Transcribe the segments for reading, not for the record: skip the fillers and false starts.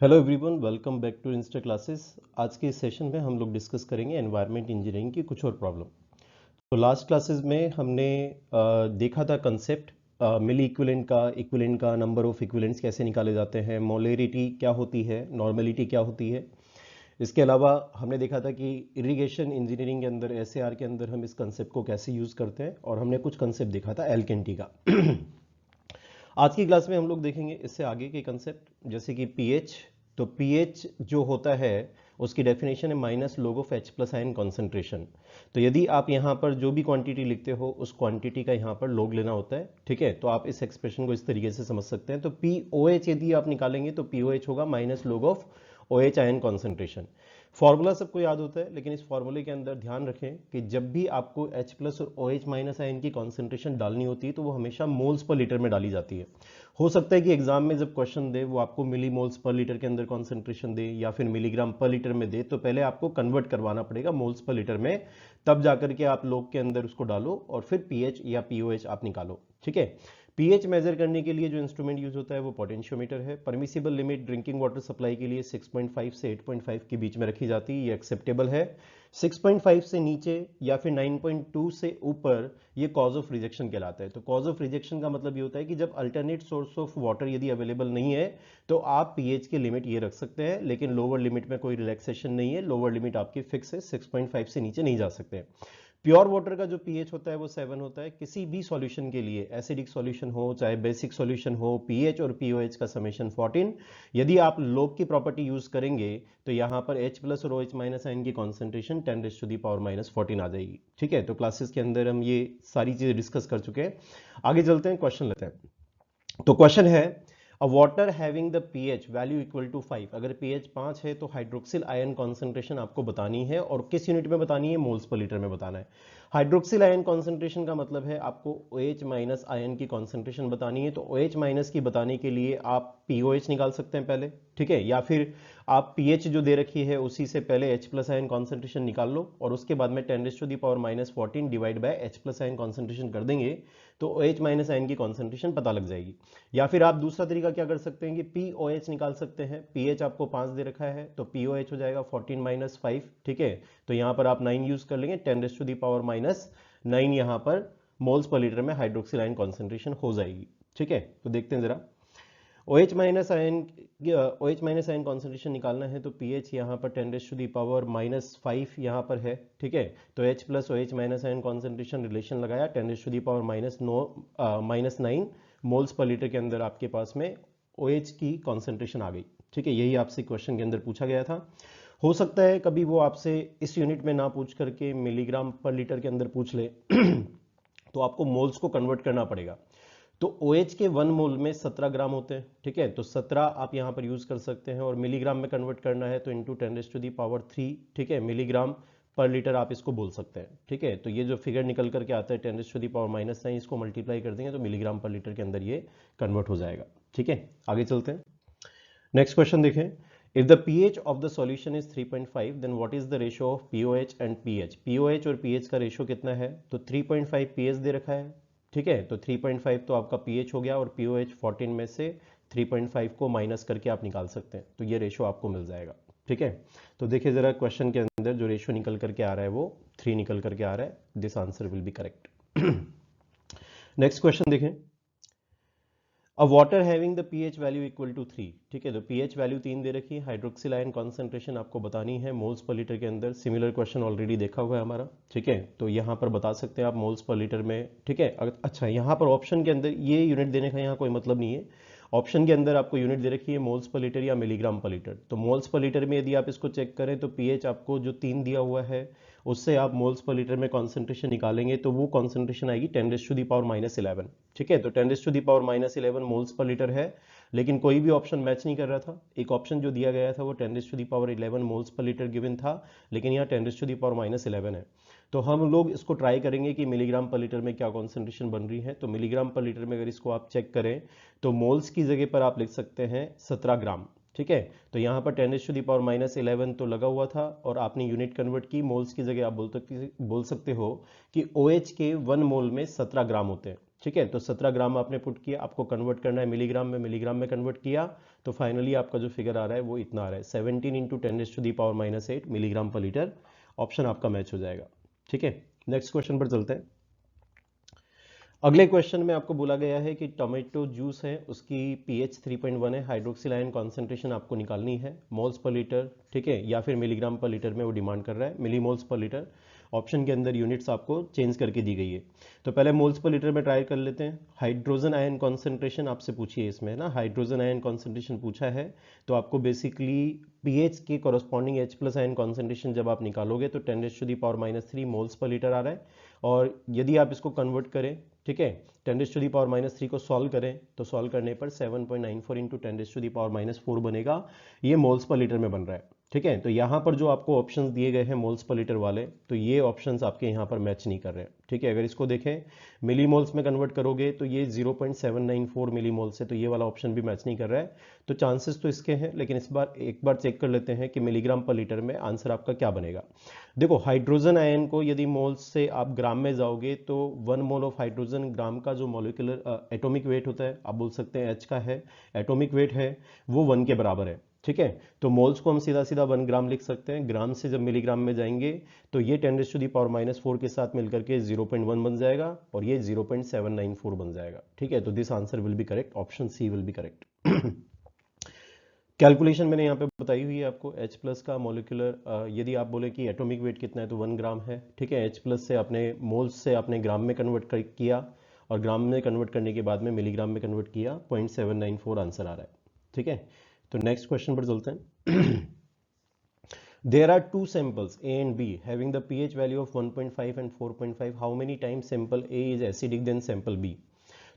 Hello everyone, welcome back to Insta classes. आज के इस सेशन में हम लोग डिस्कस करेंगे एनवायरनमेंट इंजीनियरिंग की कुछ और प्रॉब्लम। तो लास्ट क्लासेस में हमने देखा था कंसेप्ट मिली इक्विवेलेंट का नंबर ऑफ इक्विवेलेंट्स कैसे निकाले जाते हैं, मोलैरिटी क्या होती है, नॉर्मेलिटी क्या होती है। इसके अलावा हमने देखा था कि इरिगेशन इंजीनियरिंग के अंदर एसएआर के अंदर हम इस कंसेप्ट को कैसे यूज़ करते हैं, और हमने कुछ कंसेप्ट देखा था एल्केंटी का। आज की क्लास में हम लोग देखेंगे इससे आगे के कंसेप्ट, जैसे कि पीएच। तो पीएच जो होता है उसकी डेफिनेशन है minus log of H plus ion concentration. तो यदि आप यहाँ पर जो भी क्वांटिटी लिखते हो उस क्वांटिटी का यहाँ पर log लेना होता है, ठीक है। तो आप इस एक्सप्रेशन को इस तरीके से समझ सकते हैं। तो POH यदि आप निकालेंगे तो POH होगा minus log of OH ion concentration. Formula सबको याद होता है, लेकिन इस फॉर्मूले के अंदर ध्यान रखें कि जब भी आपको H प्लस और OH माइनस आयन की कॉन्सेंट्रेशन डालनी होती है तो वो हमेशा मोल्स पर लीटर में डाली जाती है। हो सकता है कि एग्जाम में जब क्वेश्चन दे वो आपको मिली मोल्स पर लीटर के अंदर कॉन्सेंट्रेशन दे या फिर मिलीग्राम पर लीटर में दे, तो पहले आपको कन्वर्ट करवाना पड़ेगा मोल्स पर लीटर में, तब जाकर के आप लोग के अंदर उसको डालो और फिर पीएच या पीओएच आप निकालो, ठीक है। पीएच मेजर करने के लिए जो इंस्ट्रूमेंट यूज होता है वो पोटेंशियोमीटर है। Permissible limit drinking water supply के लिए 6.5 से 8.5 के बीच में रखी जाती है, ये एक्सेप्टेबल है। 6.5 से नीचे या फिर 9.2 से ऊपर ये कॉज ऑफ रिजेक्शन कहलाता है। तो कॉज ऑफ रिजेक्शन का मतलब ये होता है कि जब अल्टरनेट सोर्स ऑफ वाटर यदि अवेलेबल नहीं है तो आप पीएच की लिमिट ये रख सकते हैं, लेकिन लोअर लिमिट में कोई रिलैक्सेशन नहीं है। लोअर लिमिट आपकी फिक्स है, 6.5 से नीचे नहीं जा सकते। प्योर वाटर का जो पीएच होता है वो 7 होता है। किसी भी सॉल्यूशन के लिए, एसिडिक सॉल्यूशन हो चाहे बेसिक सॉल्यूशन हो, पीएच और पीओएच का समेशन 14। यदि आप लोग की प्रॉपर्टी यूज करेंगे तो यहां पर H प्लस और OH माइनस आयन की कॉन्सेंट्रेशन 10⁻⁻14 आ जाएगी, ठीक है। तो क्लासेस के अंदर हम ये सारी चीजें डिस्कस कर चुके हैं। आगे चलते हैं, क्वेश्चन लेते हैं। तो क्वेश्चन है a water having the pH value equal to 5। अगर पीएच 5 है तो हाइड्रोक्सिल आयन कॉन्सेंट्रेशन आपको बतानी है, और किस यूनिट में बतानी है, मोल्स पर लीटर में बताना है। हाइड्रोक्सिल आयन कॉन्सेंट्रेशन का मतलब है आपको OH माइनस आयन की कॉन्सेंट्रेशन बतानी है। तो OH माइनस की बताने के लिए आप POH निकाल सकते हैं पहले, ठीक है, या फिर आप pH जो दे रखी है उसी से पहले H प्लस आयन कॉन्सेंट्रेशन निकाल लो और उसके बाद में 10⁻⁻14 divide by H plus ion concentration कर देंगे तो OH माइनस आयन की कॉन्सेंट्रेशन पता लग जाएगी। या फिर आप दूसरा तरीका क्या कर सकते हैं कि POH निकाल सकते हैं। pH आपको 5 दे रखा है तो POH हो जाएगा 14 - 5, ठीक है। तो यहां पर आप 9 यूज कर लेंगे, 10⁻⁻9 यहां पर मोल्स पर लीटर में हाइड्रोक्सिल आयन कॉन्सेंट्रेशन हो जाएगी, ठीक है। तो देखते हैं जरा, OH माइनस आयन कॉन्सेंट्रेशन निकालना है तो पीएच यहाँ पर 10⁻⁻5 यहाँ पर है, ठीक है। तो H plus OH minus ion concentration relation लगाया, 10⁻⁻9 मोल्स पर लीटर के अंदर आपके पास में OH की कॉन्सेंट्रेशन आ गई, ठीक है। यही आपसे क्वेश्चन के अंदर पूछा गया था। हो सकता है कभी वो आपसे इस यूनिट में ना पूछ करके मिलीग्राम पर लीटर के अंदर पूछ ले तो आपको मोल्स को कन्वर्ट करना पड़ेगा। तो OH के 1 मोल में 17 ग्राम होते हैं, ठीक है। तो 17 आप यहां पर यूज कर सकते हैं, और मिलीग्राम में कन्वर्ट करना है तो इंटू 10⁻3, ठीक है, मिलीग्राम पर लीटर आप इसको बोल सकते हैं, ठीक है। तो ये जो फिगर निकल करके आता है 10⁻⁻9, इसको मल्टीप्लाई कर देंगे तो मिलीग्राम पर लीटर के अंदर ये कन्वर्ट हो जाएगा, ठीक है। आगे चलते हैं, नेक्स्ट क्वेश्चन देखें। If the pH of the solution is 3.5 then what is the ratio of POH and pH। POH और pH का रेशियो कितना है, तो 3.5 pH दे रखा है, ठीक है। तो 3.5 तो आपका pH हो गया, और POH 14 में से 3.5 को माइनस करके आप निकाल सकते हैं, तो ये रेशियो आपको मिल जाएगा, ठीक है। तो देखिए जरा, क्वेश्चन के अंदर जो रेशियो निकल करके आ रहा है वो 3 निकल करके आ रहा है। This answer will be correct. Next question देखें, a water having the pH value equal to 3, ठीक है। तो पीएच वैल्यू 3 दे रखी है, हाइड्रोक्सिल आयन कॉन्सेंट्रेशन आपको बतानी है मोल्स पर लीटर के अंदर। सिमिलर क्वेश्चन ऑलरेडी देखा हुआ है हमारा, ठीक है। तो यहाँ पर बता सकते हैं आप मोल्स पर लीटर में, ठीक है। अच्छा, यहाँ पर ऑप्शन के अंदर ये यूनिट देने का यहाँ कोई मतलब नहीं है। ऑप्शन के अंदर आपको यूनिट दे रखी है मोल्स पर लीटर या मिलीग्राम पर लीटर। तो मोल्स पर लीटर में यदि आप इसको चेक करें तो पीएच आपको जो 3 दिया हुआ है उससे आप मोल्स पर लीटर में कॉन्सेंट्रेशन निकालेंगे तो वो कॉन्सेंट्रेशन आएगी 10⁻⁻11, ठीक है। तो 10⁻⁻11 मोल्स पर लीटर है, लेकिन कोई भी ऑप्शन मैच नहीं कर रहा था। एक ऑप्शन जो दिया गया था वो 10⁻11 मोल्स पर लीटर गिवन था, लेकिन यहाँ 10⁻⁻11 है। तो हम लोग इसको ट्राई करेंगे कि मिलीग्राम पर लीटर में क्या कॉन्सेंट्रेशन बन रही है। तो मिलीग्राम पर लीटर में अगर इसको आप चेक करें तो मोल्स की जगह पर आप लिख सकते हैं 17 ग्राम, ठीक है। तो यहाँ पर 10⁻⁻11 तो लगा हुआ था, और आपने यूनिट कन्वर्ट की मोल्स की जगह, आप बोल सकते हो कि OH के 1 मोल में 17 ग्राम होते हैं, ठीक है। तो 17 ग्राम आपने पुट किया, आपको कन्वर्ट करना है मिलीग्राम में, मिलीग्राम में कन्वर्ट किया तो फाइनली आपका जो फिगर आ रहा है वो इतना आ रहा है 17 into 10⁻⁻8 milligram per litre. Option आपका मैच हो जाएगा। ठीक है, नेक्स्ट क्वेश्चन पर चलते हैं। अगले क्वेश्चन में आपको बोला गया है कि टोमेटो जूस है, उसकी pH 3.1 है, हाइड्रोक्सिल आयन कॉन्सेंट्रेशन आपको निकालनी है, मोल्स पर लीटर, ठीक है, या फिर मिलीग्राम पर लीटर में वो डिमांड कर रहा है, मिलीमोल्स पर लीटर। ऑप्शन के अंदर यूनिट्स आपको चेंज करके दी गई है। तो पहले मोल्स पर लीटर में ट्राई कर लेते हैं। हाइड्रोजन आयन कॉन्सेंट्रेशन आपसे पूछिए इसमें ना, हाइड्रोजन आयन कॉन्सेंट्रेशन पूछा है, तो आपको बेसिकली pH के corresponding H plus ion concentration जब आप निकालोगे तो 10⁻³ मोल्स पर लीटर आ रहा है। और यदि आप इसको कन्वर्ट करें, ठीक है, 10⁻³ को सॉल्व करें तो सॉल्व करने पर 7.94 इंटू 10⁻⁴ बनेगा। ये मोल्स पर लीटर में बन रहा है। ठीक है, तो यहाँ पर जो आपको ऑप्शंस दिए गए हैं मोल्स पर लीटर वाले, तो ये ऑप्शंस आपके यहाँ पर मैच नहीं कर रहे हैं। ठीक है, अगर इसको देखें मिलीमोल्स में कन्वर्ट करोगे तो ये 0.794 मिलीमोल्स है, तो ये वाला ऑप्शन भी मैच नहीं कर रहा है। तो चांसेस तो इसके हैं, लेकिन इस बार एक बार चेक कर लेते हैं कि मिलीग्राम पर लीटर में आंसर आपका क्या बनेगा। देखो, हाइड्रोजन आयन को यदि मोल्स से आप ग्राम में जाओगे तो 1 मोल ऑफ हाइड्रोजन ग्राम का जो मॉलिक्यूलर एटॉमिक वेट होता है, आप बोल सकते हैं H का है, एटॉमिक वेट है वो 1 के बराबर है। ठीक है, तो मोल्स को हम सीधा सीधा 1 ग्राम लिख सकते हैं। ग्राम से जब मिलीग्राम में जाएंगे तो ये 10⁻⁴ के साथ मिलकर के 0.1 बन जाएगा और ये 0.794 बन जाएगा। ठीक है, तो this answer will be correct, option C will be correct. Calculation मैंने यहाँ पे बताई हुई है आपको। H प्लस का मॉलिक्यूलर, यदि आप बोले कि एटॉमिक वेट कितना है तो 1 ग्राम है। ठीक है, H प्लस से आपने मोल्स से आपने ग्राम में कन्वर्ट किया और ग्राम में कन्वर्ट करने के बाद में मिलीग्राम में कन्वर्ट किया, 0.794 आंसर आ रहा है। ठीक है, तो नेक्स्ट क्वेश्चन पर चलते हैं। There are two samples A and B having the pH value of 1.5 and 4.5. How many times sample A is acidic than sample B?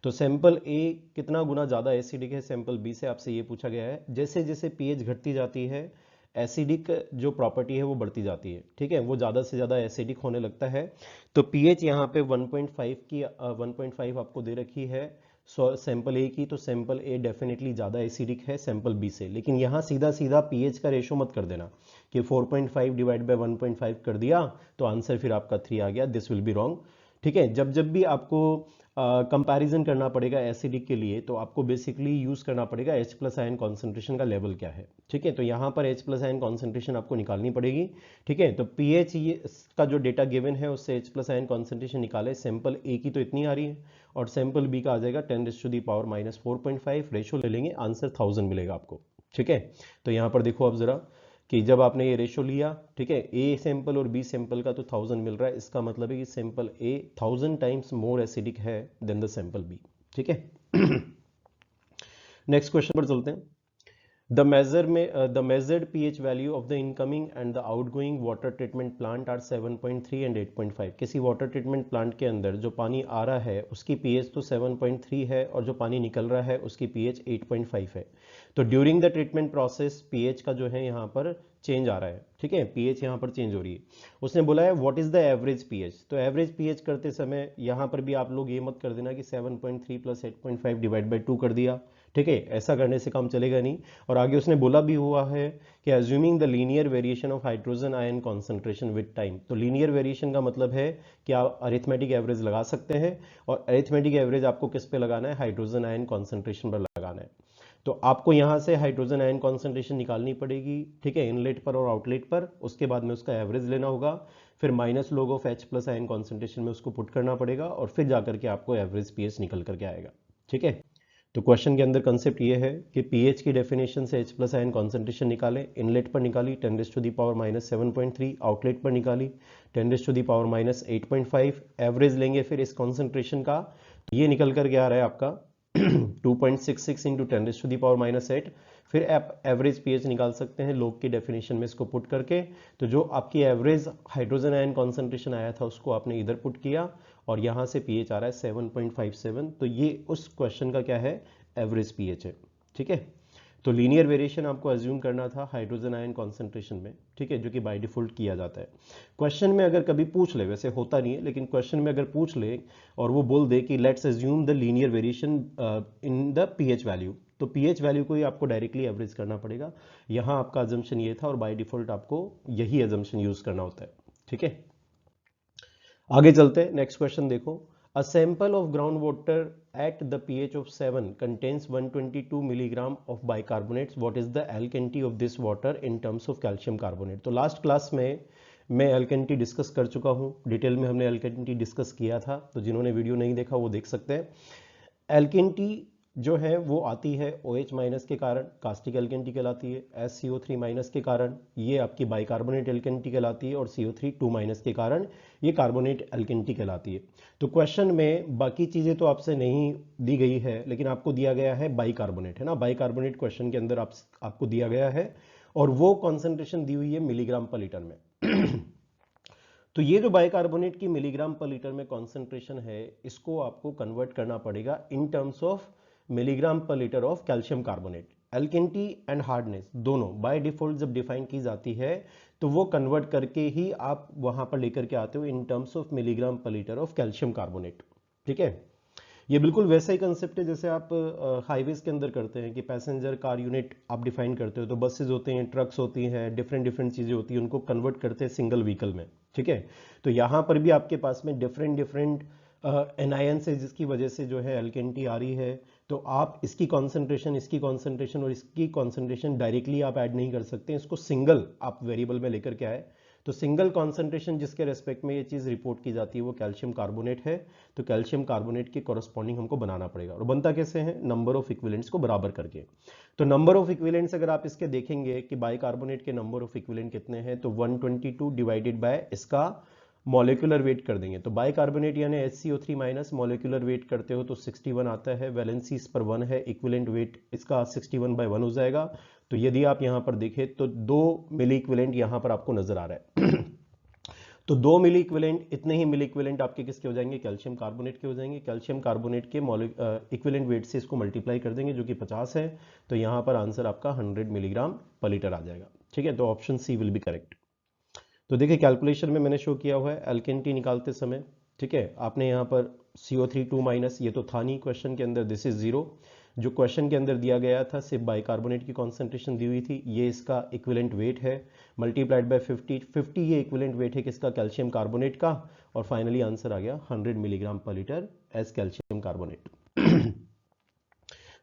तो सैंपल ए कितना गुना ज़्यादा एसिडिक है सैंपल बी से, आपसे ये पूछा गया है। जैसे जैसे पीएच घटती जाती है एसिडिक जो प्रॉपर्टी है वो बढ़ती जाती है। ठीक है, वो ज़्यादा से ज़्यादा एसिडिक होने लगता है। तो पीएच यहाँ पे 1.5 की 1.5 आपको दे रखी है सैंपल ए की, तो सैंपल ए डेफिनेटली ज़्यादा एसिडिक है सैंपल बी से। लेकिन यहाँ सीधा सीधा पीएच का रेशो मत कर देना कि 4.5 डिवाइड बाय 1.5 कर दिया तो आंसर फिर आपका 3 आ गया, दिस विल बी रॉन्ग। ठीक है, जब जब भी आपको कंपैरिजन करना पड़ेगा एसिडिक के लिए तो आपको बेसिकली यूज करना पड़ेगा H प्लस आयन कॉन्सेंट्रेशन का लेवल क्या है। ठीक है, तो यहाँ पर H प्लस आयन कॉन्सेंट्रेशन आपको निकालनी पड़ेगी। ठीक है, तो पीएच का जो डेटा गिवन है उससे H प्लस आयन कॉन्सेंट्रेशन निकाले। सैंपल ए की तो इतनी आ रही है और सैंपल बी का आ जाएगा 10⁻⁻⁴.5, रेशो ले लेंगे, आंसर 1000 मिलेगा आपको। ठीक है, तो यहाँ पर देखो आप जरा कि जब आपने ये रेशो लिया, ठीक है, ए सैंपल और बी सैंपल का तो 1000 मिल रहा है, इसका मतलब है कि सैंपल ए 1000 टाइम्स मोर एसिडिक है देन द सैंपल बी। ठीक है, नेक्स्ट क्वेश्चन पर चलते हैं। The measured pH value of the incoming and the outgoing water treatment plant are 7.3 and 8.5. किसी वाटर ट्रीटमेंट प्लांट के अंदर जो पानी आ रहा है उसकी pH तो 7.3 है और जो पानी निकल रहा है उसकी pH 8.5 है। तो during the treatment process pH का जो है यहाँ पर चेंज आ रहा है। ठीक है, pH यहाँ पर चेंज हो रही है। उसने बोला है what is the average pH, तो एवरेज pH करते समय यहाँ पर भी आप लोग ये मत कर देना कि 7.3 प्लस 8.5 डिवाइड बाई 2 कर दिया। ठीक है, ऐसा करने से काम चलेगा नहीं। और आगे उसने बोला भी हुआ है कि assuming the linear variation of hydrogen ion concentration with time. तो लीनियर वेरिएशन का मतलब है कि आप अरिथमेटिक एवरेज लगा सकते हैं और अरिथमेटिक एवरेज आपको किस पे लगाना है, हाइड्रोजन आयन कॉन्सेंट्रेशन पर लगाना है। तो आपको यहाँ से हाइड्रोजन आयन कॉन्सेंट्रेशन निकालनी पड़ेगी। ठीक है, इनलेट पर और आउटलेट पर, उसके बाद में उसका एवरेज लेना होगा, फिर minus log of H plus ion concentration में उसको पुट करना पड़ेगा और फिर जाकर के आपको एवरेज पीएच निकल करके आएगा। ठीक है, तो क्वेश्चन के अंदर कंसेप्ट ये है कि पीएच की डेफिनेशन से H प्लस आयन कॉन्सेंट्रेशन निकालें। इनलेट पर निकाली 10⁻⁻7.3, आउटलेट पर निकाली 10⁻⁻8.5, एवरेज लेंगे फिर इस कॉन्सेंट्रेशन का, ये निकल कर के आ रहा है आपका 2.66 इंटू 10⁻⁸। फिर आप एवरेज पीएच निकाल सकते हैं लोग की डेफिनेशन में इसको पुट करके। तो जो आपकी एवरेज हाइड्रोजन आयन कॉन्सेंट्रेशन आया था उसको आपने इधर पुट किया और यहाँ से पीएच आ रहा है 7.57, तो ये उस क्वेश्चन का क्या है, एवरेज पीएच है। ठीक है, तो लीनियर वेरिएशन आपको अज्यूम करना था हाइड्रोजन आयन कॉन्सेंट्रेशन में। ठीक है, जो कि बाय डिफॉल्ट किया जाता है। क्वेश्चन में अगर कभी पूछ ले, वैसे होता नहीं है, लेकिन क्वेश्चन में अगर पूछ ले और वो बोल दे कि let's assume the linear variation in the pH value, तो पीएच वैल्यू को ही आपको डायरेक्टली एवरेज करना पड़ेगा। यहाँ आपका अजम्पशन ये था और बाय डिफॉल्ट आपको यही अजम्पशन यूज करना होता है। ठीक है, आगे चलते हैं। नेक्स्ट क्वेश्चन देखो, A sample of groundwater at the pH of 7 contains 122 milligram of bicarbonates. What is the alkalinity of this water in terms of calcium carbonate? तो लास्ट क्लास में मैं alkalinity डिस्कस कर चुका हूँ, डिटेल में हमने alkalinity discuss किया था, तो जिन्होंने वीडियो नहीं देखा वो देख सकते हैं। alkalinity जो है वो आती है OH माइनस के कारण, कास्टिक एल्केनिटी कहलाती है, SCO3 माइनस के कारण ये आपकी बाइकार्बोनेट एल्केनिटी कहलाती है, और CO3 2 माइनस के कारण ये कार्बोनेट एल्केनिटी कहलाती है। तो क्वेश्चन में बाकी चीज़ें तो आपसे नहीं दी गई है, लेकिन आपको दिया गया है बाइकार्बोनेट, है ना। बाइकार्बोनेट क्वेश्चन के अंदर आपको दिया गया है, और वो कॉन्सेंट्रेशन दी हुई है मिलीग्राम पर लीटर में। तो ये जो बाइकार्बोनेट की मिलीग्राम पर लीटर में कॉन्सेंट्रेशन है, इसको आपको कन्वर्ट करना पड़ेगा in terms of milligram per litre of calcium carbonate. Alkalinity and hardness दोनों बाय डिफॉल्ट जब डिफाइन की जाती है तो वो कन्वर्ट करके ही आप वहां पर लेकर के आते हो इन terms of milligram per litre of calcium carbonate. ठीक है, ये बिल्कुल वैसा ही कंसेप्ट है जैसे आप हाईवेज के अंदर करते हैं कि पैसेंजर कार यूनिट आप डिफाइन करते हो, तो बसेज होते हैं, ट्रक्स होती हैं, डिफरेंट चीजें होती हैं, उनको कन्वर्ट करते हैं सिंगल व्हीकल में। ठीक है, तो यहाँ पर भी आपके पास में डिफरेंट एनायन से जिसकी वजह से जो है एल्केनिटी आ रही है, तो आप इसकी कॉन्सेंट्रेशन और इसकी कॉन्सेंट्रेशन डायरेक्टली आप ऐड नहीं कर सकते, इसको सिंगल आप वेरिएबल में लेकर के आए। तो सिंगल कॉन्सेंट्रेशन जिसके रेस्पेक्ट में ये चीज़ रिपोर्ट की जाती है वो कैल्शियम कार्बोनेट है, तो कैल्शियम कार्बोनेट के कॉरस्पॉन्डिंग हमको बनाना पड़ेगा, और बनता कैसे है, नंबर ऑफ इक्विवेलेंट्स को बराबर करके। तो नंबर ऑफ इक्विवेलेंट्स अगर आप इसके देखेंगे कि बाइकार्बोनेट के नंबर ऑफ इक्विवेलेंट कितने हैं, तो 122 डिवाइडेड बाय इसका मॉलिक्यूलर वेट कर देंगे। तो बाइकार्बोनेट यानी HCO3 माइनस मॉलिक्यूलर वेट करते हो तो 61 आता है, वैलेंसी इस पर 1 है, इक्विवेलेंट वेट इसका 61/1 हो जाएगा। तो यदि आप यहां पर देखें तो 2 मिली इक्विवेलेंट यहां पर आपको नजर आ रहा है। तो 2 मिली इक्विवेलेंट, इतने ही मिली इक्विवेलेंट आपके किसके हो जाएंगे, कैल्शियम कार्बोनेट के हो जाएंगे। कैल्शियम कार्बोनेट के इक्विवेलेंट वेट से इसको मल्टीप्लाई कर देंगे जो कि 50 है, तो यहां पर आंसर आपका 100 मिलीग्राम पर लीटर आ जाएगा। ठीक है, तो option C will be correct. तो देखिए कैलकुलेशन में मैंने शो किया हुआ है एल्केनिटी निकालते समय। ठीक है, आपने यहाँ पर CO3 2 माइनस, ये तो था नहीं क्वेश्चन के अंदर, दिस इज 0। जो क्वेश्चन के अंदर दिया गया था सिर्फ बाइकार्बोनेट की कॉन्सेंट्रेशन दी हुई थी, ये इसका इक्विवेलेंट वेट है, मल्टीप्लाइड बाय 50 ये इक्विवेलेंट वेट है किसका, कैल्शियम कार्बोनेट का, और फाइनली आंसर आ गया 100 milligram per litre as calcium carbonate.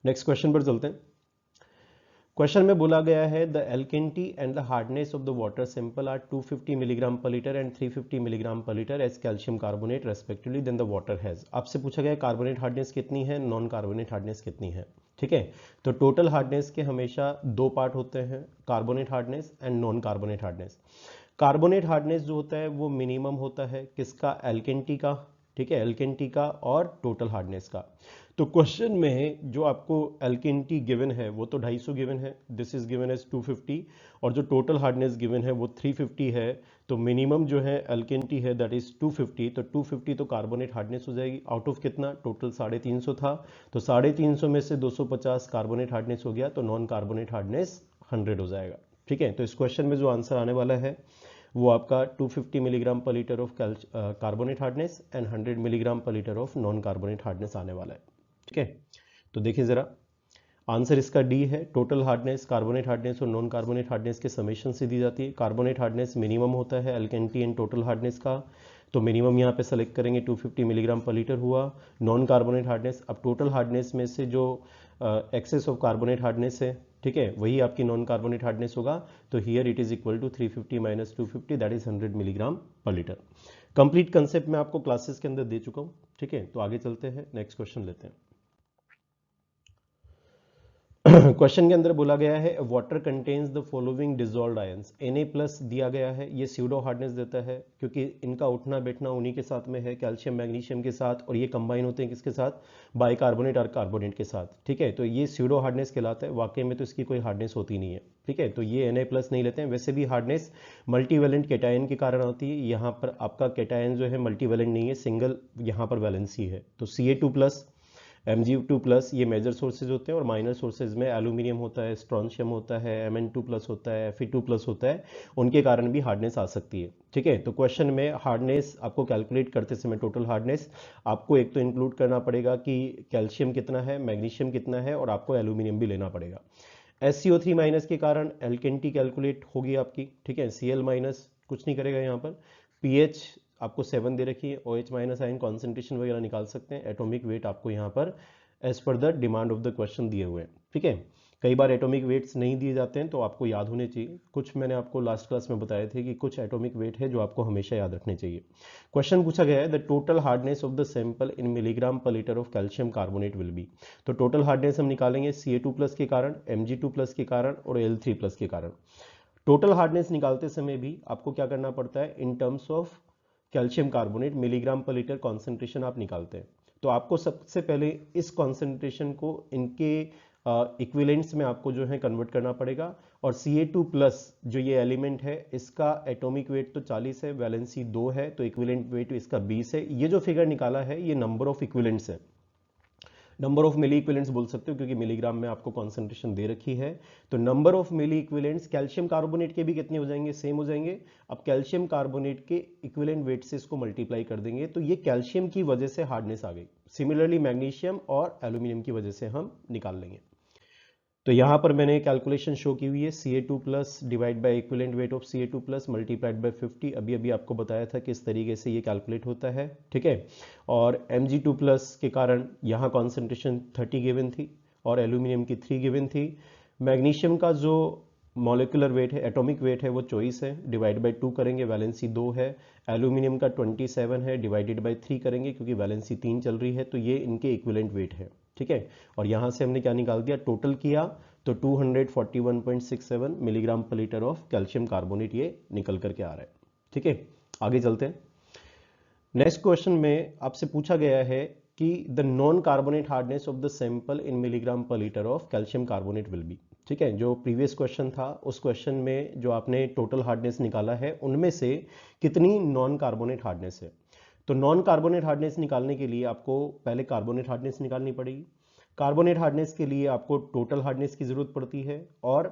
Next question पर चलते हैं। क्वेश्चन में बोला गया है the alkalinity and the hardness of the water sample are 250 milligram per litre and 350 milligram per litre as calcium carbonate respectively, then the water has. आपसे पूछा गया कार्बोनेट हार्डनेस कितनी है, नॉन कार्बोनेट हार्डनेस कितनी है। ठीक है, तो टोटल हार्डनेस के हमेशा 2 पार्ट होते हैं, carbonate hardness and non carbonate hardness. Carbonate hardness जो होता है वो मिनिमम होता है किसका, एल्केनिटी का। ठीक है, एल्केनिटी का और टोटल हार्डनेस का। तो क्वेश्चन में जो आपको एल्केनिटी गिवन है वो तो 250 गिवन है, दिस इज गिवन एज 250, और जो टोटल हार्डनेस गिवन है वो 350 है। तो मिनिमम जो है एल्केनिटी है दैट इज 250, तो 250 तो कार्बोनेट हार्डनेस हो जाएगी, आउट ऑफ कितना, टोटल 350 था, तो 350 में से 250 कार्बोनेट हार्डनेस हो गया, तो नॉन कार्बोनेट हार्डनेस 100 हो जाएगा। ठीक है, तो इस क्वेश्चन में जो आंसर आने वाला है वो आपका 250 milligram per litre of carbonate hardness and 100 milligram per litre of non carbonate hardness आने वाला है। ठीक है, तो देखिए जरा, आंसर इसका डी है। टोटल हार्डनेस कार्बोनेट हार्डनेस और नॉन कार्बोनेट हार्डनेस के समेशन से दी जाती है। कार्बोनेट हार्डनेस मिनिमम होता है एल्केनिटी एंड टोटल हार्डनेस का, तो मिनिमम यहाँ पे सेलेक्ट करेंगे, 250 मिलीग्राम पर लीटर हुआ। नॉन कार्बोनेट हार्डनेस, अब टोटल हार्डनेस में से जो एक्सेस ऑफ कार्बोनेट हार्डनेस है, ठीक है, वही आपकी नॉन कार्बोनेट हार्डनेस होगा। तो here it is equal to 350 minus 250 that is 100 milligram per litre. Complete concept मैं आपको क्लासेस के अंदर दे चुका हूँ। ठीक है, तो आगे चलते हैं, नेक्स्ट क्वेश्चन लेते हैं। क्वेश्चन के अंदर बोला गया है water contains the following dissolved ions. Na+ दिया गया है, ये स्यूडो हार्डनेस देता है क्योंकि इनका उठना बैठना उन्हीं के साथ में है, कैल्शियम मैग्नीशियम के साथ, और ये कंबाइन होते हैं किसके साथ, बाइकार्बोनेट और कार्बोनेट के साथ। ठीक है, तो ये स्यूडो हार्डनेस कहलाता है, वाकई में तो इसकी कोई हार्डनेस होती नहीं है। ठीक है, तो ये Na+ नहीं लेते हैं। वैसे भी हार्डनेस मल्टीवैलेंट कैटायन के कारण आती है, यहाँ पर आपका कैटायन जो है मल्टीवैलेंट नहीं है, सिंगल यहाँ पर वैलेंसी है। तो Ca2+, Mg2+, ये मेजर सोर्सेज होते हैं, और माइनर सोर्सेज में एल्यूमिनियम होता है, स्ट्रॉन्शियम होता है, Mn2+ होता है, Fe2+ होता है, उनके कारण भी हार्डनेस आ सकती है। ठीक है, तो क्वेश्चन में हार्डनेस आपको कैलकुलेट करते समय टोटल हार्डनेस आपको एक तो इंक्लूड करना पड़ेगा कि कैल्शियम कितना है, मैग्नीशियम कितना है, और आपको एल्यूमिनियम भी लेना पड़ेगा। SCO3 माइनस के कारण एल्केनिटी कैलकुलेट होगी आपकी। ठीक है, Cl- कुछ नहीं करेगा यहाँ पर, pH आपको 7 दे रखी है, OH माइनस आयन कॉन्सेंट्रेशन वगैरह निकाल सकते हैं। एटॉमिक वेट आपको यहाँ पर as per the demand of the question दिए हुए हैं, ठीक है। कई बार एटॉमिक वेट्स नहीं दिए जाते हैं तो आपको याद होने चाहिए। कुछ मैंने आपको लास्ट क्लास में बताए थे कि कुछ एटॉमिक वेट है जो आपको हमेशा याद रखने चाहिए। क्वेश्चन पूछा गया है the total hardness of the sample in milligram per litre of calcium carbonate will be. तो टोटल हार्डनेस हम निकालेंगे Ca2+ के कारण, Mg2+ के कारण और Al3+ के कारण। टोटल हार्डनेस निकालते समय भी आपको क्या करना पड़ता है, इन terms of calcium carbonate milligram per litre concentration आप निकालते हैं। तो आपको सबसे पहले इस कॉन्सेंट्रेशन को इनके इक्विवेलेंट्स में आपको जो है कन्वर्ट करना पड़ेगा। और Ca2+ जो ये एलिमेंट है इसका एटॉमिक वेट तो 40 है, वैलेंसी 2 है, तो इक्विवेलेंट वेट इसका 20 है। ये जो फिगर निकाला है ये नंबर ऑफ इक्विवेलेंट्स है, नंबर ऑफ मिली इक्विवेलेंट्स बोल सकते हो क्योंकि मिलीग्राम में आपको कॉन्सेंट्रेशन दे रखी है। तो number of milli equivalents calcium carbonate के भी कितने हो जाएंगे, सेम हो जाएंगे। अब कैल्शियम कार्बोनेट के इक्विवेलेंट वेट से इसको मल्टीप्लाई कर देंगे तो ये कैल्शियम की वजह से हार्डनेस आ गई। सिमिलरली मैग्नीशियम और एल्यूमिनियम की वजह से हम निकाल लेंगे। तो यहां पर मैंने कैलकुलेशन शो की हुई है, Ca2+ divide by equivalent weight of Ca2+ multiplied by 50। अभी अभी आपको बताया था किस तरीके से ये कैलकुलेट होता है, ठीक है। और Mg2+ के कारण यहाँ कॉन्सेंट्रेशन 30 गिवन थी और एल्यूमिनियम की 3 गिवन थी। मैग्नीशियम का जो मॉलिक्यूलर वेट है, एटॉमिक वेट है, वो 24 है, डिवाइड बाय 2 करेंगे, वैलेंसी 2 है। एल्यूमिनियम का 27 है, डिवाइडेड बाय 3 करेंगे क्योंकि वैलेंसी 3 चल रही है, तो ये इनके इक्विवेलेंट वेट है, ठीक है। और यहां से हमने क्या निकाल दिया, टोटल किया तो 241.67 milligram per litre of calcium carbonate ये निकल करके आ रहा है, ठीक है। आगे चलते हैं। नेक्स्ट क्वेश्चन में आपसे पूछा गया है कि the non carbonate hardness of the sample in milligram per litre of calcium carbonate will be, ठीक है। जो प्रीवियस क्वेश्चन था उस क्वेश्चन में जो आपने टोटल हार्डनेस निकाला है उनमें से कितनी नॉन कार्बोनेट हार्डनेस है। तो नॉन कार्बोनेट हार्डनेस निकालने के लिए आपको पहले कार्बोनेट हार्डनेस निकालनी पड़ेगी। कार्बोनेट हार्डनेस के लिए आपको टोटल हार्डनेस की जरूरत पड़ती है और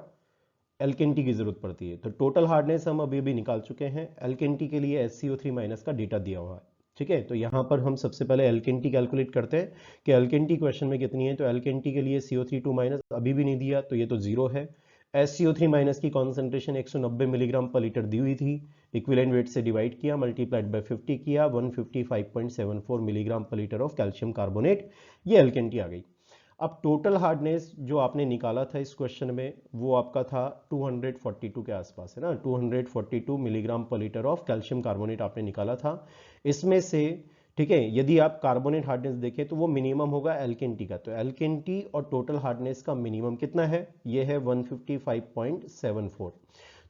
एल्केनिटी की जरूरत पड़ती है। तो टोटल हार्डनेस हम अभी अभी निकाल चुके हैं। एल्केनिटी के लिए SCO3- का डेटा दिया हुआ है, ठीक है। तो यहां पर हम सबसे पहले एल्केनिटी कैलकुलेट करते हैं कि एल्केनिटी क्वेश्चन में कितनी है। तो एल्केनिटी के लिए CO3 अभी भी नहीं दिया तो ये तो 0 है। SCO3- की कॉन्सेंट्रेशन 190 मिलीग्राम पर लीटर दी हुई थी, इक्विवेलेंट वेट से डिवाइड किया, मल्टीप्लाइड बाय 50 किया, 155.74 milligram per litre of calcium carbonate, ये एल्केनिटी आ गई। अब टोटल हार्डनेस जो आपने निकाला था इस क्वेश्चन में वो आपका था 242 के आसपास, है ना। 242 milligram per litre of calcium carbonate आपने निकाला था। इसमें से, ठीक है, यदि आप कार्बोनेट हार्डनेस देखें तो वो मिनिमम होगा एल्केनिटी का। तो एल्केनिटी और टोटल हार्डनेस का मिनिमम कितना है, ये है 155.74।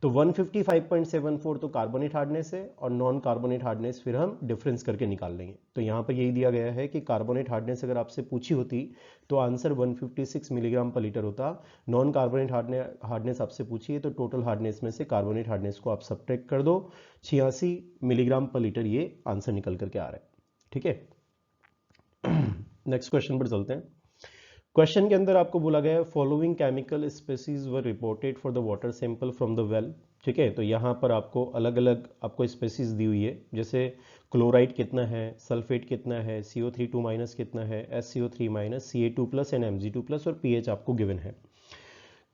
तो 155.74 तो कार्बोनेट हार्डनेस है और नॉन कार्बोनेट हार्डनेस फिर हम डिफरेंस करके निकाल लेंगे। तो यहाँ पर यही दिया गया है कि कार्बोनेट हार्डनेस अगर आपसे पूछी होती तो आंसर 156 मिलीग्राम पर लीटर होता। नॉन कार्बोनेट हार्डनेस आपसे पूछी है तो टोटल हार्डनेस में से कार्बोनेट हार्डनेस को आप सब्ट्रैक्ट कर दो, 86 मिलीग्राम पर लीटर ये आंसर निकल करके आ रहा है, ठीक है। नेक्स्ट क्वेश्चन पर चलते हैं। क्वेश्चन के अंदर आपको बोला गया है following chemical species were reported for the water sample from the well, ठीक है। तो यहाँ पर आपको अलग अलग आपको स्पेसीज दी हुई है, जैसे क्लोराइड कितना है, सल्फेट कितना है, CO3 कितना है, SCO3-, Ca2+ एंड Mg2+ और pH आपको गिवन है।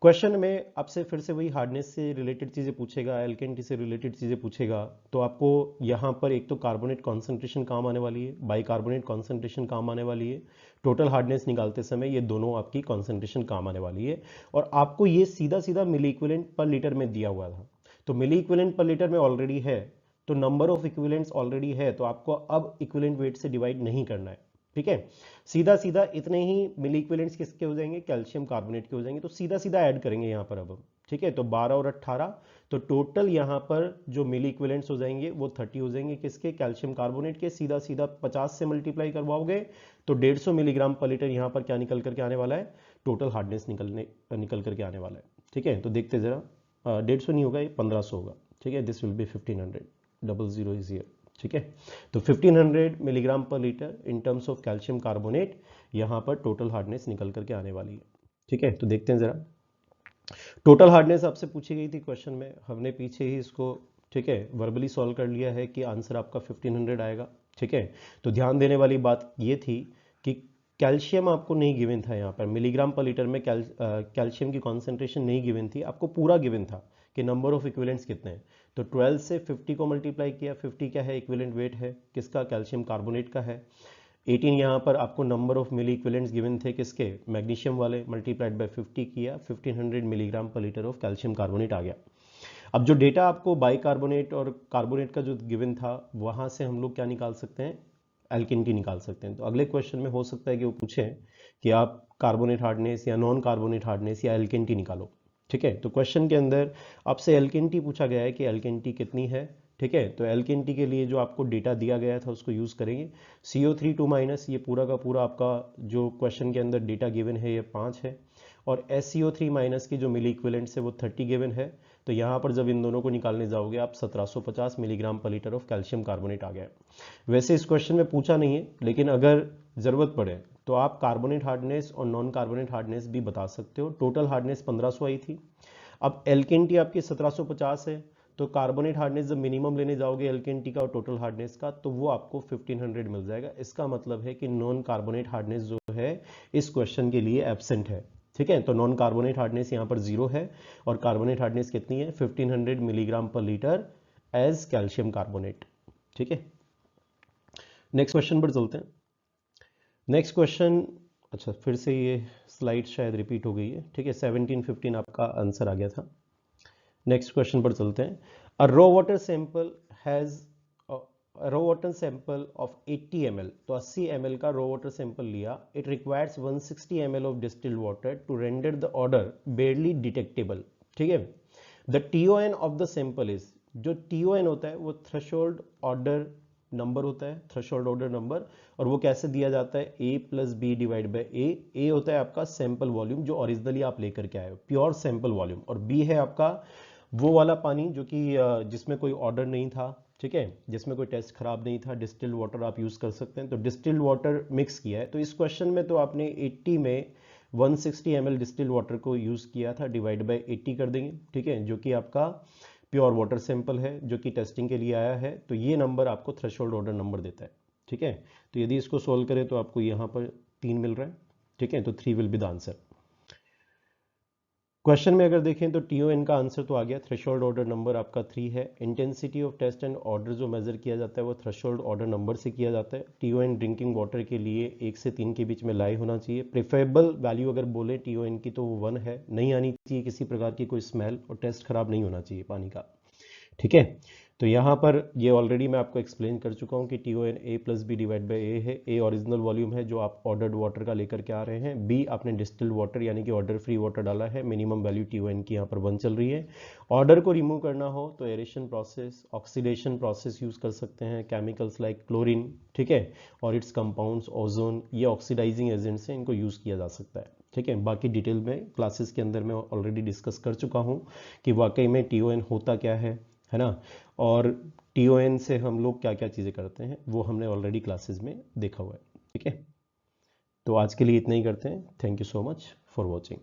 क्वेश्चन में आपसे फिर से वही हार्डनेस से रिलेटेड चीज़ें पूछेगा, एल्केनिटी से रिलेटेड चीज़ें पूछेगा। तो आपको यहाँ पर एक तो कार्बोनेट कॉन्सेंट्रेशन काम आने वाली है, बाइकार्बोनेट कॉन्सेंट्रेशन काम आने वाली है। टोटल हार्डनेस निकालते समय ये दोनों आपकी कॉन्सेंट्रेशन काम आने वाली है। और आपको ये सीधा सीधा मिली इक्विवेलेंट पर लीटर में दिया हुआ था, तो मिली इक्विवेलेंट पर लीटर में ऑलरेडी है, तो नंबर ऑफ इक्विवेलेंट्स ऑलरेडी है, तो आपको अब इक्विवेलेंट वेट से डिवाइड नहीं करना है, ठीक है। सीधा सीधा इतने ही मिली इक्विवेलेंट्स किसके हो जाएंगे, कैल्शियम कार्बोनेट के हो जाएंगे। तो सीधा सीधा ऐड करेंगे यहाँ पर अब, ठीक है। तो 12 और 18, तो टोटल यहाँ पर जो मिली इक्विवेलेंट्स हो जाएंगे वो 30 हो जाएंगे, किसके, कैल्शियम कार्बोनेट के। सीधा सीधा 50 से मल्टीप्लाई करवाओगे तो 150 मिलीग्राम पर लीटर यहाँ पर क्या निकल करके आने वाला है, टोटल हार्डनेस निकल करके आने वाला है, ठीक है। तो देखते जरा, 150 नहीं होगा, ये 1500 होगा, ठीक है। This will be 1500, 00 is here, ठीक है। तो 1500 milligram per litre in terms of calcium carbonate यहाँ पर टोटल हार्डनेस निकल करके आने वाली है, ठीक है। तो देखते हैं जरा, टोटल हार्डनेस आपसे पूछी गई थी क्वेश्चन में, हमने पीछे ही इसको, ठीक है, वर्बली सॉल्व कर लिया है कि आंसर आपका 1500 आएगा, ठीक है। तो ध्यान देने वाली बात ये थी कि कैल्शियम आपको नहीं गिवन था यहाँ पर, मिलीग्राम पर लीटर में कैल्शियम की कॉन्सेंट्रेशन नहीं गिवन थी, आपको पूरा गिवन था कि नंबर ऑफ इक्विवेलेंट्स कितने हैं। तो 12 से 50 को मल्टीप्लाई किया, 50 क्या है, इक्विवेलेंट वेट है किसका, कैल्शियम कार्बोनेट का है। 18 यहाँ पर आपको number of milli equivalents given थे किसके, मैग्नीशियम वाले, मल्टीप्लाइड बाय 50 किया, 1500 milligram per litre of calcium carbonate आ गया। अब जो डेटा आपको बाइकार्बोनेट और कार्बोनेट का जो गिवन था, वहां से हम लोग क्या निकाल सकते हैं, एल्केनिटी निकाल सकते हैं। तो अगले क्वेश्चन में हो सकता है कि वो पूछें कि आप कार्बोनेट हार्डनेस या नॉन कार्बोनेट हार्डनेस या एल्केनिटी निकालो। ठीक है, तो क्वेश्चन के अंदर आपसे एल्केनिटी पूछा गया है कि एल्केनिटी कितनी है। ठीक है, तो एल्केनिटी के लिए जो आपको डेटा दिया गया था उसको यूज करेंगे। CO3 2 माइनस, ये पूरा का पूरा आपका जो क्वेश्चन के अंदर डेटा गिवन है ये 5 है, और SCO3 माइनस की जो मिली इक्विवेलेंट्स है वो 30 गिवन है। तो यहाँ पर जब इन दोनों को निकालने जाओगे आप 1750 milligram per litre of calcium carbonate आ गया। वैसे इस क्वेश्चन में पूछा नहीं है, लेकिन अगर ज़रूरत पड़े तो आप कार्बोनेट हार्डनेस और नॉन कार्बोनेट हार्डनेस भी बता सकते हो। टोटल हार्डनेस 1500 आई थी। अब एल्केनिटी आपकी 1750 है, तो कार्बोनेट हार्डनेस जब मिनिमम लेने जाओगे एल्केनिटी का और टोटल हार्डनेस का, तो वो आपको 1500 मिल जाएगा। इसका मतलब है कि नॉन कार्बोनेट हार्डनेस जो है इस क्वेश्चन के लिए एब्सेंट है। ठीक है, तो नॉन कार्बोनेट हार्डनेस यहाँ पर 0 है, और कार्बोनेट हार्डनेस कितनी है, 1500 milligram per litre as calcium carbonate. ठीक है, नेक्स्ट क्वेश्चन पर चलते हैं। नेक्स्ट क्वेश्चन, अच्छा फिर से ये स्लाइड शायद रिपीट हो गई है। ठीक है, 1715 आपका आंसर आ गया था। नेक्स्ट क्वेश्चन पर चलते हैं। A raw water sample has raw water sample of 80 ml, तो 80 ml का रो वाटर सैंपल लिया। It requires 160 ml of distilled water to render the odour barely detectable. ठीक है, the TON of the sample is, जो TON होता है वो threshold order number होता है, थ्रेशोल्ड ऑर्डर नंबर, और वो कैसे दिया जाता है, A + B divide by A होता है आपका सैंपल वॉल्यूम जो ओरिजिनली आप लेकर के आए हो, प्योर सैंपल वॉल्यूम, और B है आपका वो वाला पानी जो कि जिसमें कोई ऑर्डर नहीं था। ठीक है, जिसमें कोई टेस्ट खराब नहीं था, डिस्टिल्ड वाटर आप यूज कर सकते हैं। तो डिस्टिल्ड वाटर मिक्स किया है, तो इस क्वेश्चन में तो आपने 80 में 160 ml डिस्टिल्ड वाटर को यूज किया था, डिवाइड बाई 80 कर देंगे। ठीक है, जो कि आपका प्योर वाटर सैंपल है जो कि टेस्टिंग के लिए आया है, तो ये नंबर आपको थ्रेशोल्ड ऑर्डर नंबर देता है। ठीक है, तो यदि इसको सोल्व करें तो आपको यहाँ पर 3 मिल रहा है। ठीक है, तो 3 will be the answer. Question में अगर देखें तो TON का आंसर तो आ गया, थ्रेशोल्ड ऑर्डर नंबर आपका 3 है। Intensity of test and order जो मेजर किया जाता है वो थ्रेशोल्ड ऑर्डर नंबर से किया जाता है। TON ड्रिंकिंग वाटर के लिए 1 से 3 के बीच में लाई होना चाहिए। प्रेफरेबल वैल्यू अगर बोले TON की तो वो 1 है, नहीं आनी चाहिए किसी प्रकार की कोई स्मेल, और टेस्ट खराब नहीं होना चाहिए पानी का। ठीक है, तो यहाँ पर ये ऑलरेडी मैं आपको एक्सप्लेन कर चुका हूँ कि TON A + B divide by A है। A ओरिजिनल वॉल्यूम है जो आप ऑर्डर्ड वाटर का लेकर के आ रहे हैं, B आपने डिस्टिल्ड वाटर यानी कि ऑर्डर फ्री वाटर डाला है। मिनिमम वैल्यू TON की यहाँ पर 1 चल रही है। ऑर्डर को रिमूव करना हो तो aeration process, oxidation process use कर सकते हैं, केमिकल्स लाइक क्लोरीन, ठीक है, और इट्स कंपाउंड्स, ओजोन, ये ऑक्सीडाइजिंग एजेंट्स हैं, इनको यूज किया जा सकता है। ठीक है, बाकी डिटेल में क्लासेस के अंदर मैं ऑलरेडी डिस्कस कर चुका हूँ कि वाकई में TON होता क्या है ना, और TON से हम लोग क्या क्या चीज़ें करते हैं वो हमने ऑलरेडी क्लासेस में देखा हुआ है। ठीक है, तो आज के लिए इतना ही करते हैं। Thank you so much for watching.